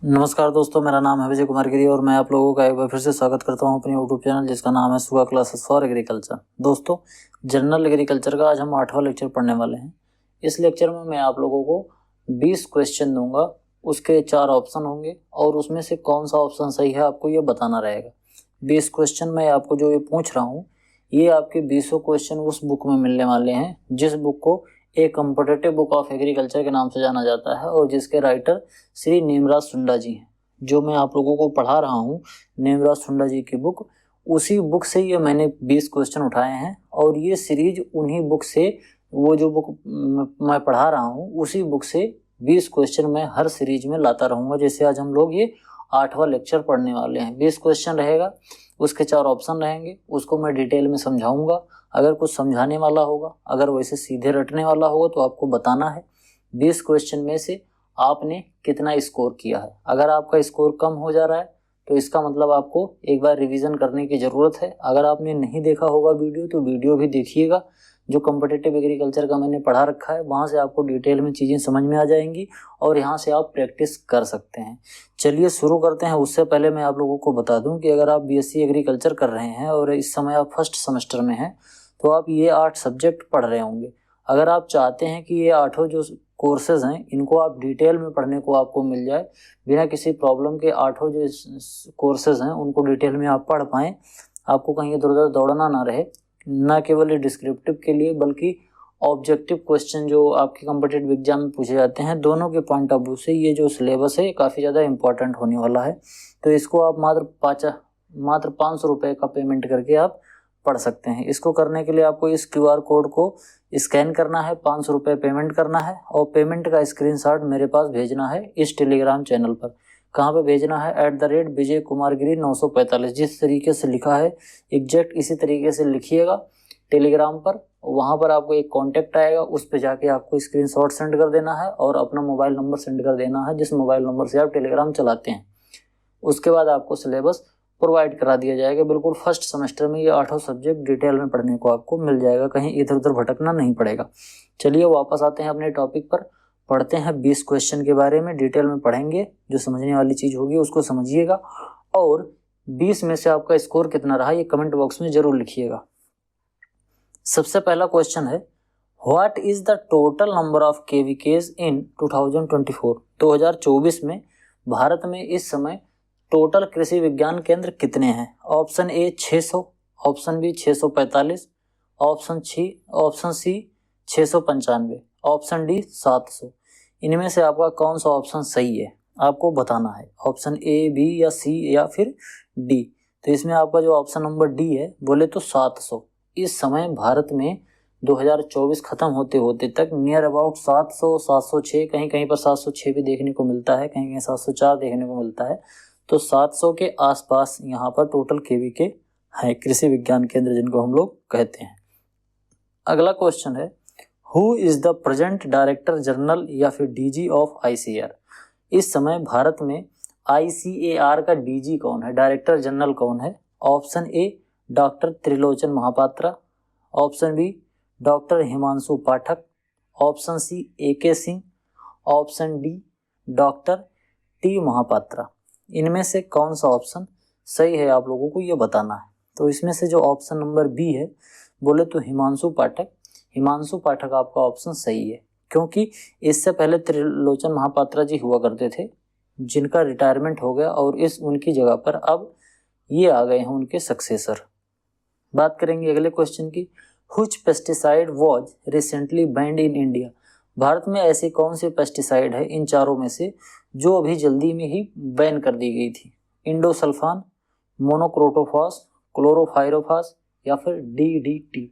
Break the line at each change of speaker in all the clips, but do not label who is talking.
नमस्कार दोस्तों, मेरा नाम है विजय कुमार गिरी और मैं आप लोगों का एक बार फिर से स्वागत करता हूं अपने यूट्यूब चैनल जिसका नाम है सुगा क्लासेस फॉर एग्रीकल्चर। दोस्तों, जनरल एग्रीकल्चर का आज हम 8वां लेक्चर पढ़ने वाले हैं। इस लेक्चर में मैं आप लोगों को 20 क्वेश्चन दूंगा, उसके 4 ऑप्शन होंगे और उसमें से कौन सा ऑप्शन सही है आपको ये बताना रहेगा। 20 क्वेश्चन मैं आपको जो ये पूछ रहा हूँ, ये आपके 20 क्वेश्चन उस बुक में मिलने वाले हैं जिस बुक को ए कॉम्पिटिटिव बुक ऑफ एग्रीकल्चर के नाम से जाना जाता है और जिसके राइटर श्री नेमराज सुंडा जी हैं। जो मैं आप लोगों को पढ़ा रहा हूँ नेमराज सुंडा जी की बुक, उसी बुक से ये मैंने 20 क्वेश्चन उठाए हैं और ये सीरीज उन्हीं बुक से, वो जो बुक मैं पढ़ा रहा हूँ उसी बुक से 20 क्वेश्चन मैं हर सीरीज में लाता रहूँगा। जैसे आज हम लोग ये 8वां लेक्चर पढ़ने वाले हैं। 20 क्वेश्चन रहेगा, उसके 4 ऑप्शन रहेंगे, उसको मैं डिटेल में समझाऊंगा। अगर कुछ समझाने वाला होगा, अगर वैसे सीधे रटने वाला होगा तो आपको बताना है 20 क्वेश्चन में से आपने कितना स्कोर किया है। अगर आपका स्कोर कम हो जा रहा है तो इसका मतलब आपको एक बार रिवीजन करने की ज़रूरत है। अगर आपने नहीं देखा होगा वीडियो तो वीडियो भी देखिएगा। जो कॉम्पिटिटिव एग्रीकल्चर का मैंने पढ़ा रखा है वहाँ से आपको डिटेल में चीज़ें समझ में आ जाएंगी और यहाँ से आप प्रैक्टिस कर सकते हैं। चलिए शुरू करते हैं। उससे पहले मैं आप लोगों को बता दूं कि अगर आप बीएससी एग्रीकल्चर कर रहे हैं और इस समय आप फर्स्ट सेमेस्टर में हैं तो आप ये 8 सब्जेक्ट पढ़ रहे होंगे। अगर आप चाहते हैं कि ये 8 जो कोर्सेज हैं इनको आप डिटेल में पढ़ने को आपको मिल जाए, बिना किसी प्रॉब्लम के 8 जो कोर्सेज हैं उनको डिटेल में आप पढ़ पाएँ, आपको कहीं इधर उधर दौड़ना ना रहे, न केवल ये डिस्क्रिप्टिव के लिए बल्कि ऑब्जेक्टिव क्वेश्चन जो आपके कॉम्पिटिटिव एग्जाम में पूछे जाते हैं, दोनों के पॉइंट ऑफ व्यू से ये जो सिलेबस है काफ़ी ज़्यादा इंपॉर्टेंट होने वाला है। तो इसको आप मात्र 500 रुपये का पेमेंट करके आप पढ़ सकते हैं। इसको करने के लिए आपको इस QR कोड को स्कैन करना है, 500 रुपये पेमेंट करना है और पेमेंट का स्क्रीनशॉट मेरे पास भेजना है इस टेलीग्राम चैनल पर। कहाँ पे भेजना है? @विजय कुमार गिरी 945। जिस तरीके से लिखा है एग्जैक्ट इसी तरीके से लिखिएगा टेलीग्राम पर। वहाँ पर आपको एक कॉन्टैक्ट आएगा, उस पर जाके आपको स्क्रीनशॉट सेंड कर देना है और अपना मोबाइल नंबर सेंड कर देना है जिस मोबाइल नंबर से आप टेलीग्राम चलाते हैं। उसके बाद आपको सिलेबस प्रोवाइड करा दिया जाएगा। बिल्कुल फर्स्ट सेमेस्टर में ये 8 सब्जेक्ट डिटेल में पढ़ने को आपको मिल जाएगा, कहीं इधर उधर भटकना नहीं पड़ेगा। चलिए वापस आते हैं अपने टॉपिक पर, पढ़ते हैं 20 क्वेश्चन के बारे में, डिटेल में पढ़ेंगे। जो समझने वाली चीज़ होगी उसको समझिएगा और 20 में से आपका स्कोर कितना रहा ये कमेंट बॉक्स में जरूर लिखिएगा। सबसे पहला क्वेश्चन है, what is the total number of KVKs इन 2024? 2024 में भारत में इस समय टोटल कृषि विज्ञान केंद्र कितने हैं? Option A 600, option B 645, option C 695, option D 700। इनमें से आपका कौन सा ऑप्शन सही है आपको बताना है। ऑप्शन ए, बी या सी या फिर डी। तो इसमें आपका जो ऑप्शन नंबर डी है बोले तो 700। इस समय भारत में 2024 खत्म होते होते तक नियर अबाउट 700, 706, कहीं कहीं पर 706 भी देखने को मिलता है, कहीं कहीं 704 देखने को मिलता है। तो 700 के आसपास यहाँ पर टोटल KVK है, कृषि विज्ञान केंद्र जिनको हम लोग कहते हैं। अगला क्वेश्चन है, who is the present director general या फिर DG ऑफ ICAR? इस समय भारत में ICAR का DG कौन है, डायरेक्टर जनरल कौन है? Option A doctor Trilochan Mahapatra, option B doctor Himanshu Pathak, option C AK Singh, option D doctor T Mahapatra. इनमें से कौन सा ऑप्शन सही है आप लोगों को ये बताना है। तो इसमें से जो ऑप्शन नंबर बी है बोले तो हिमांशु पाठक, हिमांशु पाठक आपका ऑप्शन सही है, क्योंकि इससे पहले त्रिलोचन महापात्रा जी हुआ करते थे जिनका रिटायरमेंट हो गया और उनकी जगह पर अब ये आ गए हैं उनके सक्सेसर। बात करेंगे अगले क्वेश्चन की, which pesticide was recently band in India? Bharat में ऐसी कौन सी पेस्टिसाइड है इन चारों में से जो अभी जल्दी में ही बैन कर दी गई थी? इंडोसल्फान, मोनोक्रोटोफॉस, क्लोरोफाइरोफास या फिर DDT।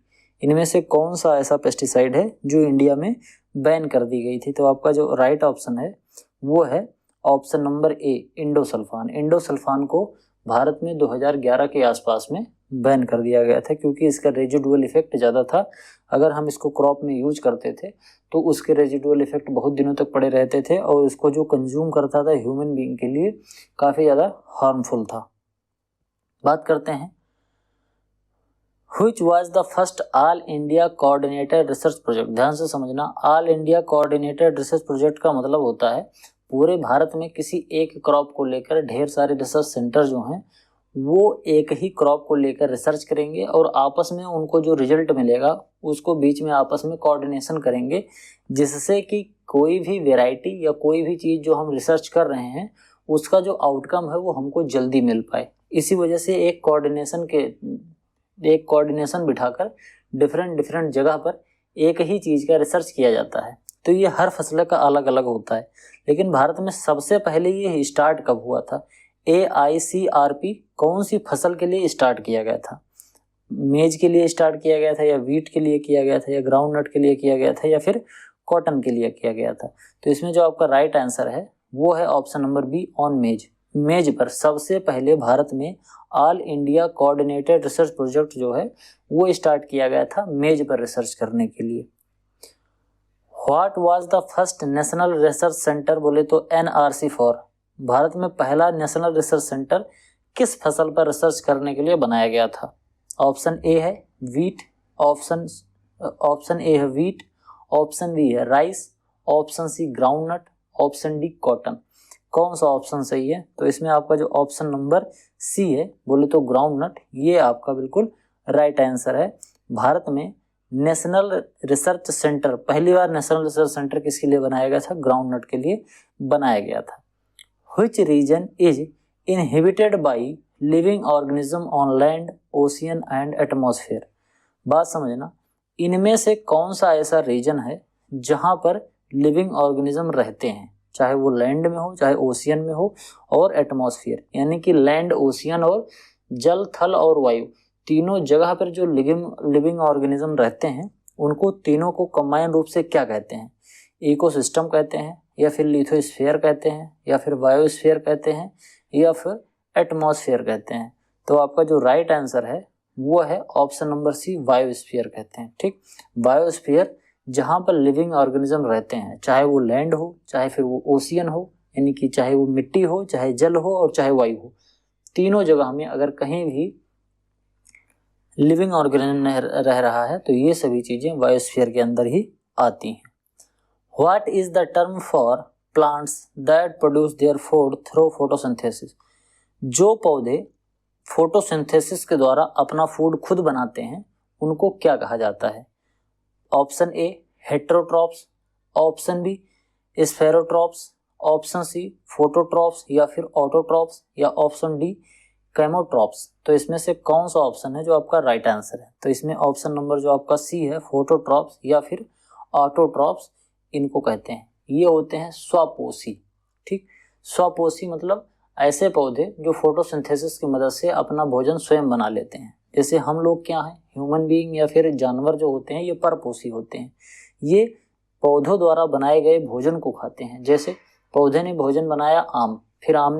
इनमें से कौन सा ऐसा पेस्टिसाइड है जो इंडिया में बैन कर दी गई थी? तो आपका जो राइट ऑप्शन है वो है option number A endosulfan. Endosulfan को भारत में 2011 के आसपास में बैन कर दिया गया था क्योंकि इसका रेजिडुअल इफेक्ट ज़्यादा था। अगर हम इसको क्रॉप में यूज करते थे तो उसके रेजिडुअल इफेक्ट बहुत दिनों तक पड़े रहते थे और इसको जो कंज्यूम करता था ह्यूमन बीइंग के लिए काफ़ी ज़्यादा हार्मफुल था। बात करते हैं, which was the first all India coordinated research project? ध्यान से समझना, all India coordinated research project का मतलब होता है पूरे भारत में किसी एक क्रॉप को लेकर ढेर सारे रिसर्च सेंटर जो हैं वो एक ही क्रॉप को लेकर रिसर्च करेंगे और आपस में उनको जो रिजल्ट मिलेगा उसको बीच में आपस में कोऑर्डिनेशन करेंगे, जिससे कि कोई भी वैरायटी या कोई भी चीज़ जो हम रिसर्च कर रहे हैं उसका जो आउटकम है वो हमको जल्दी मिल पाए। इसी वजह से एक कोऑर्डिनेशन बिठाकर डिफरेंट जगह पर एक ही चीज़ का रिसर्च किया जाता है। तो ये हर फसल का अलग अलग होता है, लेकिन भारत में सबसे पहले ये स्टार्ट कब हुआ था? AICRP कौन सी फसल के लिए स्टार्ट किया गया था? मेज के लिए स्टार्ट किया गया था, या वीट के लिए किया गया था, या ग्राउंड नट के लिए किया गया था, या फिर कॉटन के लिए किया गया था? तो इसमें जो आपका राइट आंसर है वो है ऑप्शन नंबर बी, ऑन मेज। मेज पर सबसे पहले भारत में all India coordinated research project जो है वो स्टार्ट किया गया था मेज पर रिसर्च करने के लिए। What was the first national research centre? बोले तो NRC फॉर। भारत में पहला नेशनल रिसर्च सेंटर किस फसल पर रिसर्च करने के लिए बनाया गया था? ऑप्शन ए है वीट, ऑप्शन ए है वीट, ऑप्शन बी है rice, option C groundnut, option D cotton. कौन सा ऑप्शन सही है? तो इसमें आपका जो ऑप्शन नंबर सी है बोले तो ग्राउंडनट, ये आपका बिल्कुल राइट आंसर है। भारत में नेशनल रिसर्च सेंटर, पहली बार नेशनल रिसर्च सेंटर किसके लिए बनाया गया था? ग्राउंडनट के लिए बनाया गया था। Which region is inhabited by living organism on land, ocean and atmosphere? बात समझना, इनमें से कौन सा ऐसा रीजन है जहां पर लिविंग ऑर्गेनिज्म रहते हैं, चाहे वो लैंड में हो, चाहे ओशियन में हो और एटमॉस्फेयर, यानी कि लैंड, ओशियन और जल, थल और वायु, तीनों जगह पर जो लिविंग ऑर्गेनिज्म रहते हैं उनको तीनों को कंबाइन रूप से क्या कहते हैं? इकोसिस्टम कहते हैं, या फिर लिथोस्फीयर कहते हैं, या फिर बायोस्फीयर कहते हैं, या फिर एटमॉस्फेयर कहते हैं। तो आपका जो राइट आंसर है वो है ऑप्शन नंबर सी, बायोस्फीयर कहते हैं। ठीक, बायोस्फीयर जहां पर लिविंग ऑर्गेनिज्म रहते हैं, चाहे वो लैंड हो, चाहे फिर वो ओशियन हो, यानी कि चाहे वो मिट्टी हो, चाहे जल हो और चाहे वायु हो, तीनों जगह में अगर कहीं भी लिविंग ऑर्गेनिज्म रह रहा है तो ये सभी चीजें बायोस्फीयर के अंदर ही आती हैं। What is the term for plants that produce their food through photosynthesis? जो पौधे फोटोसिंथेसिस के द्वारा अपना फूड खुद बनाते हैं उनको क्या कहा जाता है? Option A heterotrophs, option B spherotrophs, option C phototrophs या फिर ऑटोट्रॉप्स, या ऑप्शन डी कैमोट्रॉप्स। तो इसमें से कौन सा ऑप्शन है जो आपका राइट आंसर है? तो इसमें ऑप्शन नंबर जो आपका सी है, फोटोट्रॉप्स या फिर ऑटोट्रॉप्स, इनको कहते हैं। ये होते हैं स्वपोषी। ठीक, स्वपोषी मतलब ऐसे पौधे जो फोटोसिंथेसिस की मदद से अपना भोजन स्वयं बना लेते हैं। जैसे हम लोग क्या हैं, ह्यूमन बीइंग या फिर जानवर जो होते हैं ये परपोषी होते हैं, ये पौधों द्वारा बनाए गए भोजन को खाते हैं। जैसे पौधे ने भोजन बनाया आम, फिर आम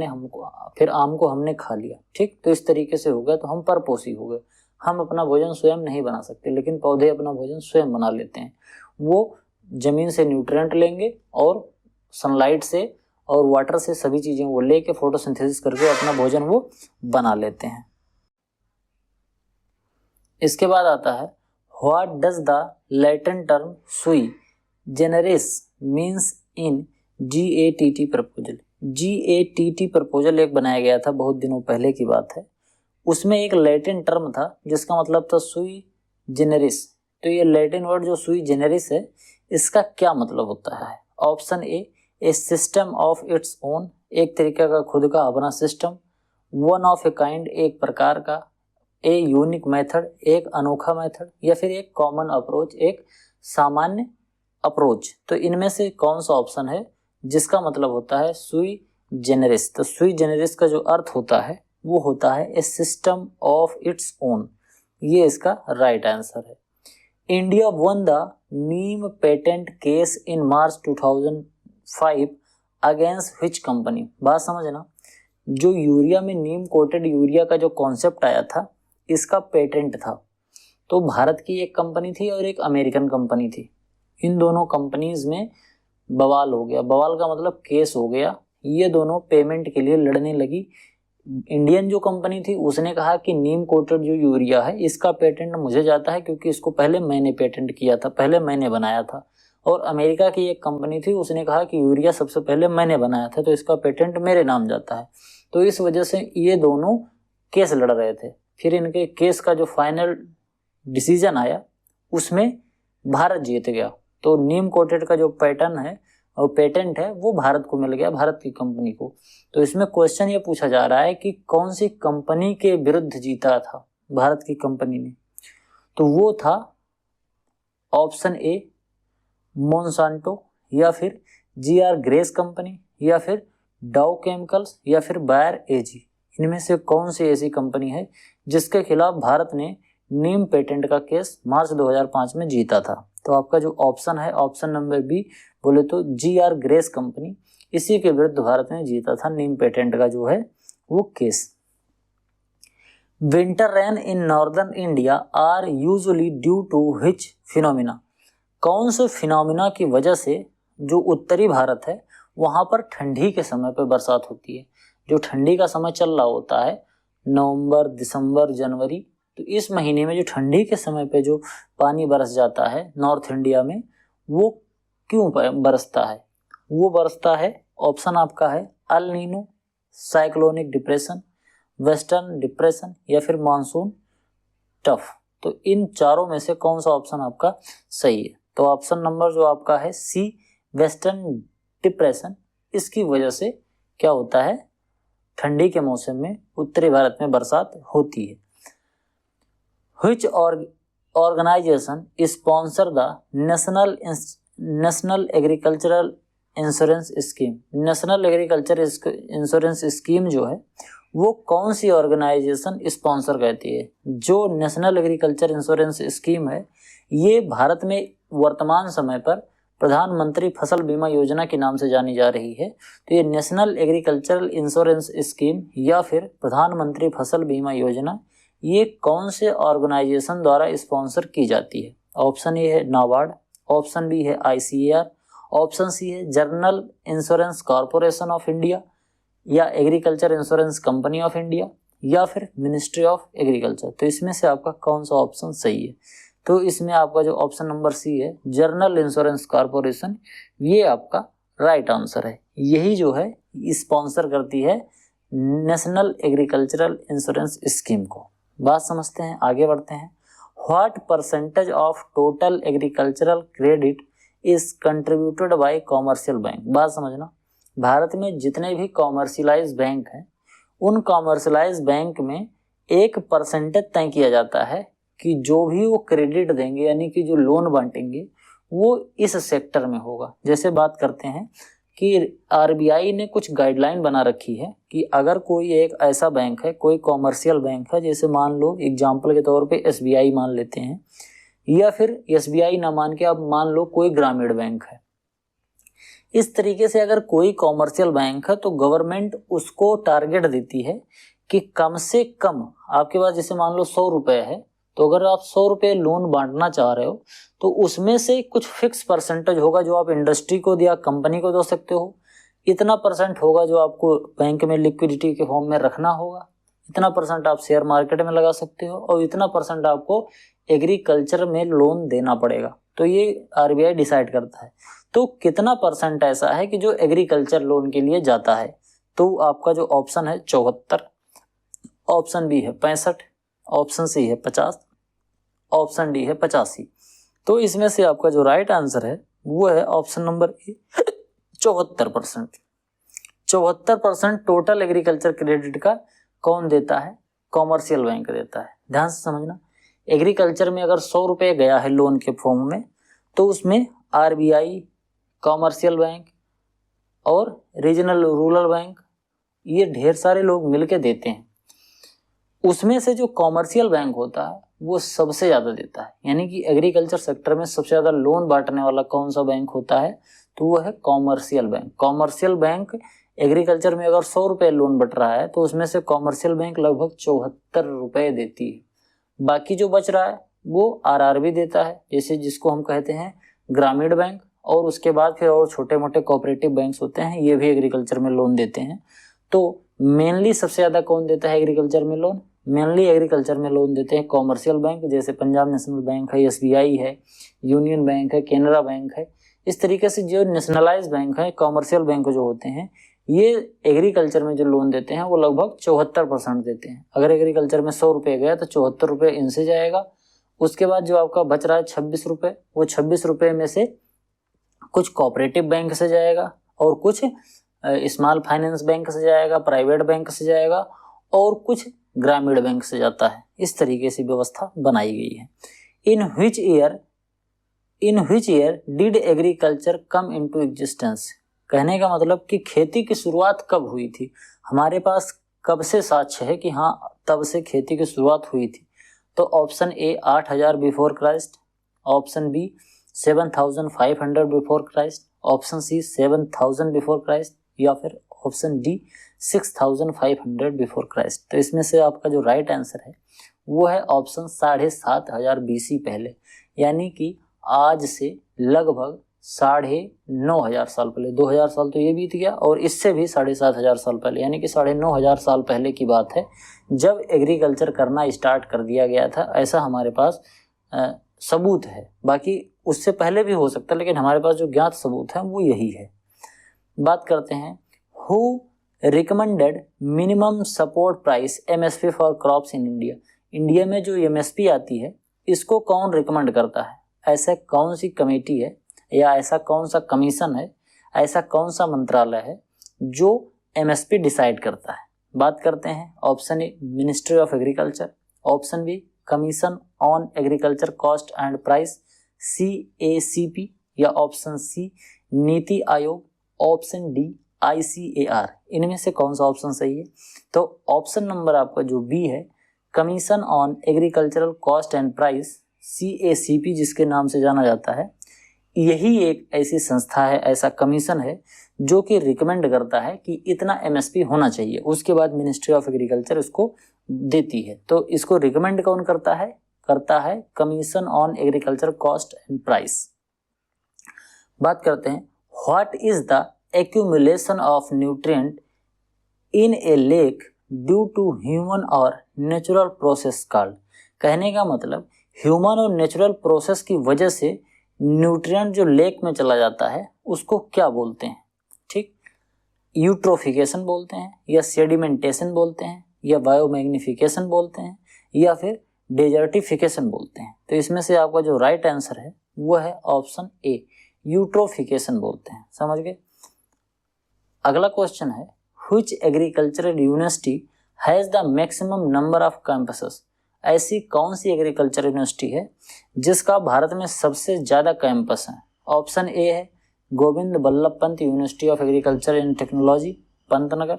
को हमने खा लिया। ठीक, तो इस तरीके से हो गया, तो हम परपोषी हो गए। हम अपना भोजन स्वयं नहीं बना सकते, लेकिन पौधे अपना भोजन स्वयं बना लेते हैं। वो जमीन से न्यूट्रिएंट लेंगे और सनलाइट से और वाटर से सभी चीजें वो लेके फोटोसिंथेसिस करके अपना भोजन वो बना लेते हैं। इसके बाद आता है what does the Latin term sui generis means in GATT proposal. GATT proposal एक बनाया गया था, बहुत दिनों पहले की बात है। उसमें एक लैटिन टर्म था जिसका मतलब था सुई जेनेरिस। तो ये लैटिन वर्ड जो सुई जेनेरिस है इसका क्या मतलब होता है? Option A system of its own, एक तरीके का खुद का अपना system, one of a kind, एक प्रकार का, ए यूनिक मेथड, एक अनोखा मेथड, या फिर एक कॉमन अप्रोच, एक सामान्य अप्रोच। तो इनमें से कौन सा ऑप्शन है जिसका मतलब होता है सुई जेनेरिस? तो सुई जेनेरिस का जो अर्थ होता है वो होता है ए सिस्टम ऑफ इट्स ओन। ये इसका राइट आंसर है। India one the Neem patent case in March 2005 against which company? बात समझना, जो यूरिया में नीम कोटेड यूरिया का जो कॉन्सेप्ट आया था इसका पेटेंट था, तो भारत की एक कंपनी थी और एक अमेरिकन कंपनी थी। इन दोनों कंपनीज में बवाल हो गया। बवाल का मतलब केस हो गया। ये दोनों पेमेंट के लिए लड़ने लगी। इंडियन जो कंपनी थी उसने कहा कि नीम कोटेड जो यूरिया है इसका पेटेंट मुझे जाता है क्योंकि इसको पहले मैंने पेटेंट किया था, पहले मैंने बनाया था। और अमेरिका की एक कंपनी थी, उसने कहा कि यूरिया सबसे पहले मैंने बनाया था तो इसका पेटेंट मेरे नाम जाता है। तो इस वजह से ये दोनों केस लड़ रहे थे। फिर इनके केस का जो फाइनल डिसीजन आया उसमें भारत जीत गया। तो नीम कोटेड का जो पैटर्न है और पेटेंट है वो भारत को मिल गया, भारत की कंपनी को। तो इसमें क्वेश्चन ये पूछा जा रहा है कि कौन सी कंपनी के विरुद्ध जीता था भारत की कंपनी ने। तो वो था ऑप्शन ए मोनसांटो, या फिर जीआर ग्रेस कंपनी, या फिर डाउ केमिकल्स, या फिर बायर एजी। इनमें से कौन सी ऐसी कंपनी है जिसके खिलाफ भारत ने नीम पेटेंट का केस मार्च 2005 में जीता था। तो आपका जो ऑप्शन है ऑप्शन नंबर बी, बोले तो जीआर ग्रेस कंपनी, इसी के विरुद्ध भारत ने जीता था नीम पेटेंट का जो है वो case. Winter rain in northern India are usually due to which phenomena. कौन से फिनोमिना की वजह से जो उत्तरी भारत है वहां पर ठंडी के समय पर बरसात होती है। जो ठंडी का समय चल रहा होता है नवंबर, दिसंबर, जनवरी, तो इस महीने में जो ठंडी के समय पे जो पानी बरस जाता है नॉर्थ इंडिया में, वो क्यों बरसता है? वो बरसता है, ऑप्शन आपका है El Nino, cyclonic depression, western depression, या फिर मानसून टफ। तो इन चारों में से कौन सा ऑप्शन आपका सही है? तो ऑप्शन नंबर जो आपका है सी, वेस्टर्न डिप्रेशन, इसकी वजह से क्या होता है, ठंडी के मौसम में उत्तरी भारत में बरसात होती है। Which organization sponsor the national agricultural insurance scheme? National agriculture insurance scheme जो है वो कौन सी ऑर्गेनाइजेशन स्पॉन्सर करती है? जो नेशनल एग्रीकल्चर इंश्योरेंस स्कीम है ये भारत में वर्तमान समय पर प्रधानमंत्री फसल बीमा योजना के नाम से जानी जा रही है। तो ये नेशनल एग्रीकल्चरल इंश्योरेंस स्कीम या फिर प्रधानमंत्री फसल बीमा योजना, ये कौन से ऑर्गेनाइजेशन द्वारा स्पॉन्सर की जाती है? ऑप्शन ए है नाबार्ड, ऑप्शन बी है ICAR, ऑप्शन सी है general insurance corporation of India, या agriculture insurance company of India, या फिर मिनिस्ट्री ऑफ एग्रीकल्चर। तो इसमें से आपका कौन सा ऑप्शन सही है? तो इसमें आपका जो ऑप्शन नंबर सी है जनरल इंश्योरेंस कॉर्पोरेशन, ये आपका राइट आंसर है। यही जो है स्पॉन्सर करती है नेशनल एग्रीकल्चरल इंश्योरेंस स्कीम को। बात समझते हैं, आगे बढ़ते हैं। What percentage of total agricultural credit is contributed bye commercial bank? बात समझना, भारत में जितने भी कॉमर्शियलाइज बैंक हैं उन कॉमर्शियलाइज बैंक में एक परसेंटेज तय किया जाता है कि जो भी वो क्रेडिट देंगे यानी कि जो लोन बांटेंगे वो इस सेक्टर में होगा। जैसे बात करते हैं कि RBI ने कुछ गाइडलाइन बना रखी है कि अगर कोई एक ऐसा बैंक है, कोई कॉमर्शियल बैंक है, जैसे मान लो एग्जाम्पल के तौर पे SBI मान लेते हैं, या फिर SBI ना मान के आप मान लो कोई ग्रामीण बैंक है। इस तरीके से अगर कोई कॉमर्शियल बैंक है तो गवर्नमेंट उसको टारगेट देती है कि कम से कम आपके पास जैसे मान लो 100 रुपए है, तो अगर आप 100 रुपए लोन बांटना चाह रहे हो तो उसमें से कुछ फिक्स परसेंटेज होगा जो आप इंडस्ट्री को या कंपनी को दे सकते हो, इतना परसेंट होगा जो आपको बैंक में लिक्विडिटी के फॉर्म में रखना होगा, इतना परसेंट आप शेयर मार्केट में लगा सकते हो, और इतना परसेंट आपको एग्रीकल्चर में लोन देना पड़ेगा। तो ये RBI डिसाइड करता है। तो कितना परसेंट ऐसा है कि जो एग्रीकल्चर लोन के लिए जाता है? तो आपका जो ऑप्शन है 74, ऑप्शन बी है 65, ऑप्शन सी है 50, ऑप्शन डी है 85। तो इसमें से आपका जो राइट आंसर है वो है option number A 74%। 74% total agriculture credit का कौन देता है? कॉमर्शियल बैंक देता है। ध्यान से समझना, एग्रीकल्चर में अगर 100 रुपए गया है लोन के फॉर्म में तो उसमें RBI, कॉमर्शियल बैंक और रीजनल रूरल बैंक, ये ढेर सारे लोग मिलके देते हैं। उसमें से जो कॉमर्शियल बैंक होता है वो सबसे ज़्यादा देता है, यानी कि एग्रीकल्चर सेक्टर में सबसे ज़्यादा लोन बांटने वाला कौन सा बैंक होता है? तो वो है commercial bank. Commercial bank agriculture में अगर 100 रुपए लोन बट रहा है तो उसमें से कॉमर्शियल बैंक लगभग 74 रुपए देती है। बाकी जो बच रहा है वो RRB देता है, जैसे जिसको हम कहते हैं ग्रामीण बैंक, और उसके बाद फिर और छोटे मोटे कोऑपरेटिव बैंक्स होते हैं, ये भी एग्रीकल्चर में लोन देते हैं। तो मेनली सबसे ज़्यादा कौन देता है एग्रीकल्चर में लोन? मेनली एग्रीकल्चर में लोन देते हैं कॉमर्शियल बैंक, जैसे पंजाब नेशनल बैंक है, SBI है, यूनियन बैंक है, केनरा बैंक है, इस तरीके से जो नेशनलाइज बैंक है, कॉमर्शियल बैंक जो होते हैं, ये एग्रीकल्चर में जो लोन देते हैं वो लगभग 74% देते हैं। अगर एग्रीकल्चर में 100 रुपये गया तो 74 रुपये इनसे जाएगा। उसके बाद जो आपका बच रहा है 26 रुपये, वो 26 रुपये में से कुछ कोऑपरेटिव बैंक से जाएगा और कुछ स्मॉल फाइनेंस बैंक से जाएगा, प्राइवेट बैंक से जाएगा और कुछ ग्रामीण बैंक से जाता है। इस तरीके से व्यवस्था बनाई गई है। In which year did agriculture come into existence, कहने का मतलब कि खेती की शुरुआत कब हुई थी, हमारे पास कब से साक्ष्य है कि हाँ तब से खेती की शुरुआत हुई थी। तो option A 8000 before Christ, option B 7500 before Christ, option C 7000 before Christ, या फिर ऑप्शन डी 6500 बिफोर क्राइस्ट। तो इसमें से आपका जो राइट आंसर है वो है ऑप्शन 7500 BC पहले, यानी कि आज से लगभग 9500 साल पहले। 2000 साल तो ये बीत गया और इससे भी 7500 साल पहले, यानी कि 9500 साल पहले की बात है जब एग्रीकल्चर करना स्टार्ट कर दिया गया था। ऐसा हमारे पास सबूत है, बाकी उससे पहले भी हो सकता है, लेकिन हमारे पास जो ज्ञात सबूत है वो यही है। बात करते हैं who recommended minimum support price MSP for crops in India. India में जो MSP आती है इसको कौन रिकमेंड करता है, ऐसा कौन सी कमेटी है या ऐसा कौन सा कमीशन है, ऐसा कौन सा मंत्रालय है जो MSP डिसाइड करता है। बात करते हैं option A ministry of agriculture, option B commission on agriculture cost and price CACP, या option C Niti Aayog, option D ICAR। इनमें से कौन सा ऑप्शन सही है? तो ऑप्शन नंबर आपका जो बी है, commission on agricultural cost and price CACP जिसके नाम से जाना जाता है, यही एक ऐसी संस्था है, ऐसा कमीशन है जो कि रिकमेंड करता है कि इतना MSP होना चाहिए। उसके बाद मिनिस्ट्री ऑफ एग्रीकल्चर इसको देती है। तो इसको रिकमेंड कौन करता है? करता है commission on agriculture cost and price. बात करते हैं what is the accumulation of nutrient in a lake due to human और नेचुरल प्रोसेस कॉल्ड। कहने का मतलब ह्यूमन और नेचुरल प्रोसेस की वजह से न्यूट्रिएंट जो लेक में चला जाता है उसको क्या बोलते हैं? ठीक, यूट्रोफिकेशन बोलते हैं, या सेडिमेंटेशन बोलते हैं, या बायोमैग्निफिकेशन बोलते हैं, या फिर डेजर्टिफिकेशन बोलते हैं। तो इसमें से आपका जो राइट आंसर है वो है ऑप्शन ए, यूट्रोफिकेशन बोलते हैं। समझ गए? अगला क्वेश्चन है which agricultural university has the maximum number of campuses. ऐसी कौन सी एग्रीकल्चर यूनिवर्सिटी है जिसका भारत में सबसे ज़्यादा कैंपस है? ऑप्शन ए है Govind Ballabh Pant university of agriculture and technology Pantnagar,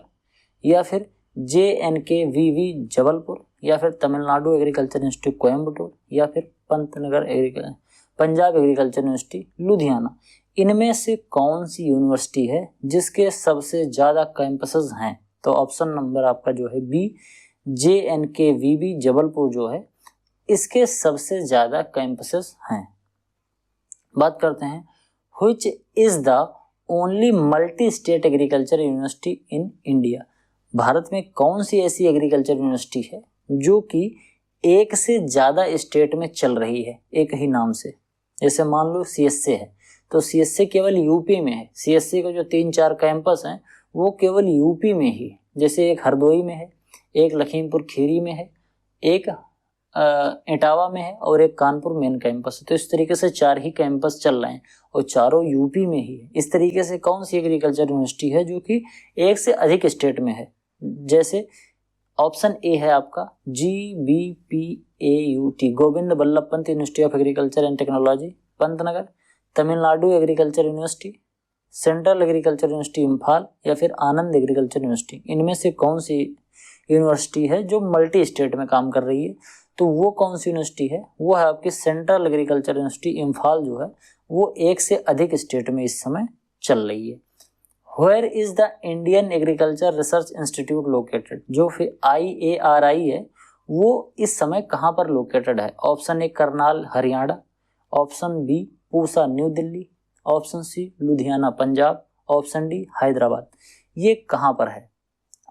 या फिर JNKVV जबलपुर, या फिर तमिलनाडु एग्रीकल्चर इंस्टीट्यूट कोयम्बटूर, या फिर पंजाब एग्रीकल्चर यूनिवर्सिटी लुधियाना। इनमें से कौन सी यूनिवर्सिटी है जिसके सबसे ज़्यादा कैंपसेस हैं? तो ऑप्शन नंबर आपका जो है बी, JNKVV जबलपुर जो है इसके सबसे ज़्यादा कैंपसेस हैं। बात करते हैं which is the only multi state agriculture university in India. Bharat में कौन सी ऐसी एग्रीकल्चर यूनिवर्सिटी है जो कि एक से ज़्यादा स्टेट में चल रही है एक ही नाम से? जैसे मान लो CSA है तो CSA केवल यूपी में है। CSA के जो 3-4 कैंपस हैं वो केवल यूपी में ही, जैसे एक हरदोई में है, एक लखीमपुर खीरी में है, एक इटावा में है और एक कानपुर मेन कैंपस है। तो इस तरीके से 4 ही कैंपस चल रहे हैं और चारों यूपी में ही है। इस तरीके से कौन सी एग्रीकल्चर यूनिवर्सिटी है जो कि एक से अधिक स्टेट में है? जैसे ऑप्शन ए है आपका GBPAUT Govind Ballabh Pant university of agriculture and technology Pantnagar, Tamil Nadu agriculture university, central agriculture university Imphal, या फिर आनंद एग्रीकल्चर यूनिवर्सिटी। इनमें से कौन सी यूनिवर्सिटी है जो मल्टी स्टेट में काम कर रही है? तो वो कौन सी यूनिवर्सिटी है? वो है आपकी सेंट्रल एग्रीकल्चर यूनिवर्सिटी इम्फाल जो है वो एक से अधिक स्टेट में इस समय चल रही है। Where is the Indian Agriculture Research Institute located? जो फिर IARI है वो इस समय कहाँ पर लोकेटेड है? Option A Karnal Haryana, option B Pusa New Delhi, option C Ludhiana Punjab, option D Hyderabad. ये कहाँ पर है?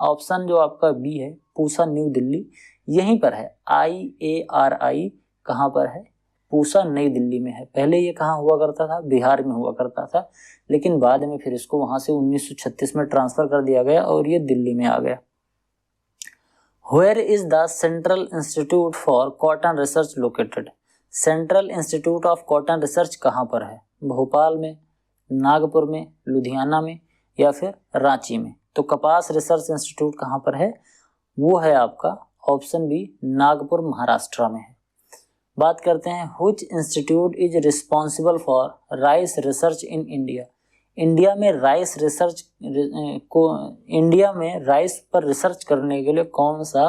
ऑप्शन जो आपका बी है पूसा न्यू दिल्ली, यहीं पर है। IARI कहाँ पर है? पूसा नई दिल्ली में है। पहले ये कहाँ हुआ करता था? बिहार में हुआ करता था, लेकिन बाद में फिर इसको वहां से 1936 में ट्रांसफर कर दिया गया और ये दिल्ली में आ गया। Where is the Central Institute for Cotton Research located? Central institute of cotton research कहाँ पर है? भोपाल में, नागपुर में, लुधियाना में या फिर रांची में? तो कपास रिसर्च इंस्टीट्यूट कहाँ पर है? वो है आपका ऑप्शन बी, नागपुर महाराष्ट्र में है। बात करते हैं which institute is responsible for rice research in India? India में राइस पर रिसर्च करने के लिए कौन सा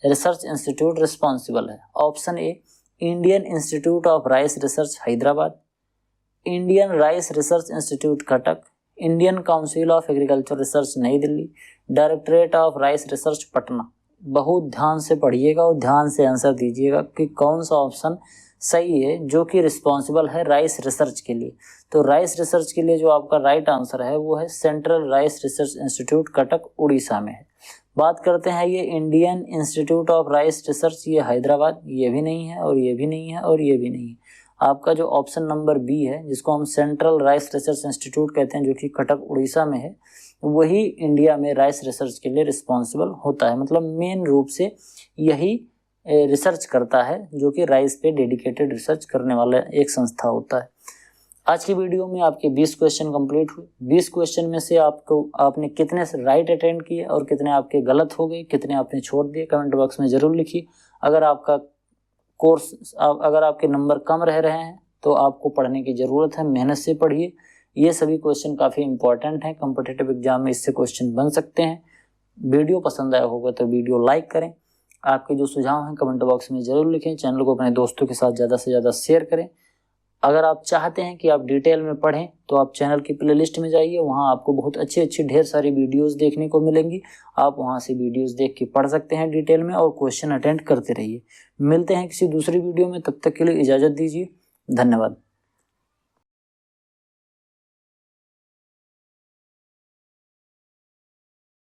रिसर्च इंस्टीट्यूट रिस्पॉन्सिबल है? Option A, Indian institute of rice research Hyderabad, Indian rice research institute Cuttack, Indian council of agriculture research New Delhi, directorate of rice research Patna. बहुत ध्यान से पढ़िएगा और ध्यान से आंसर दीजिएगा कि कौन सा ऑप्शन सही है जो कि रिस्पॉन्सिबल है राइस रिसर्च के लिए। तो राइस रिसर्च के लिए जो आपका राइट आंसर है वो है central rice research institute Cuttack Orissa में है। बात करते हैं ये Indian institute of rice research, ये हैदराबाद, ये भी नहीं है और ये भी नहीं है और ये भी नहीं है। आपका जो ऑप्शन नंबर बी है, जिसको हम सेंट्रल राइस रिसर्च इंस्टीट्यूट कहते हैं, जो कि कटक उड़ीसा में है, वही इंडिया में राइस रिसर्च के लिए रिस्पॉन्सिबल होता है। मतलब मेन रूप से यही रिसर्च करता है, जो कि राइस पे डेडिकेटेड रिसर्च करने वाला एक संस्था होता है। आज की वीडियो में आपके 20 क्वेश्चन कंप्लीट हुए। 20 क्वेश्चन में से आपने कितने से राइट अटेंड किए और कितने आपके गलत हो गए, कितने आपने छोड़ दिए, कमेंट बॉक्स में जरूर लिखिए। अगर आपके नंबर कम रह रहे हैं तो आपको पढ़ने की ज़रूरत है, मेहनत से पढ़िए। ये सभी क्वेश्चन काफ़ी इंपॉर्टेंट हैं, कॉम्पिटिटिव एग्जाम में इससे क्वेश्चन बन सकते हैं। वीडियो पसंद आया होगा तो वीडियो लाइक करें। आपके जो सुझाव हैं कमेंट बॉक्स में ज़रूर लिखें। चैनल को अपने दोस्तों के साथ ज़्यादा से ज़्यादा शेयर करें। अगर आप चाहते हैं कि आप डिटेल में पढ़ें तो आप चैनल की प्लेलिस्ट में जाइए, वहाँ आपको बहुत अच्छी अच्छी ढेर सारी वीडियोस देखने को मिलेंगी। आप वहाँ से वीडियोस देख के पढ़ सकते हैं डिटेल में और क्वेश्चन अटेंड करते रहिए। मिलते हैं किसी दूसरी वीडियो में, तब तक के लिए इजाज़त दीजिए। धन्यवाद।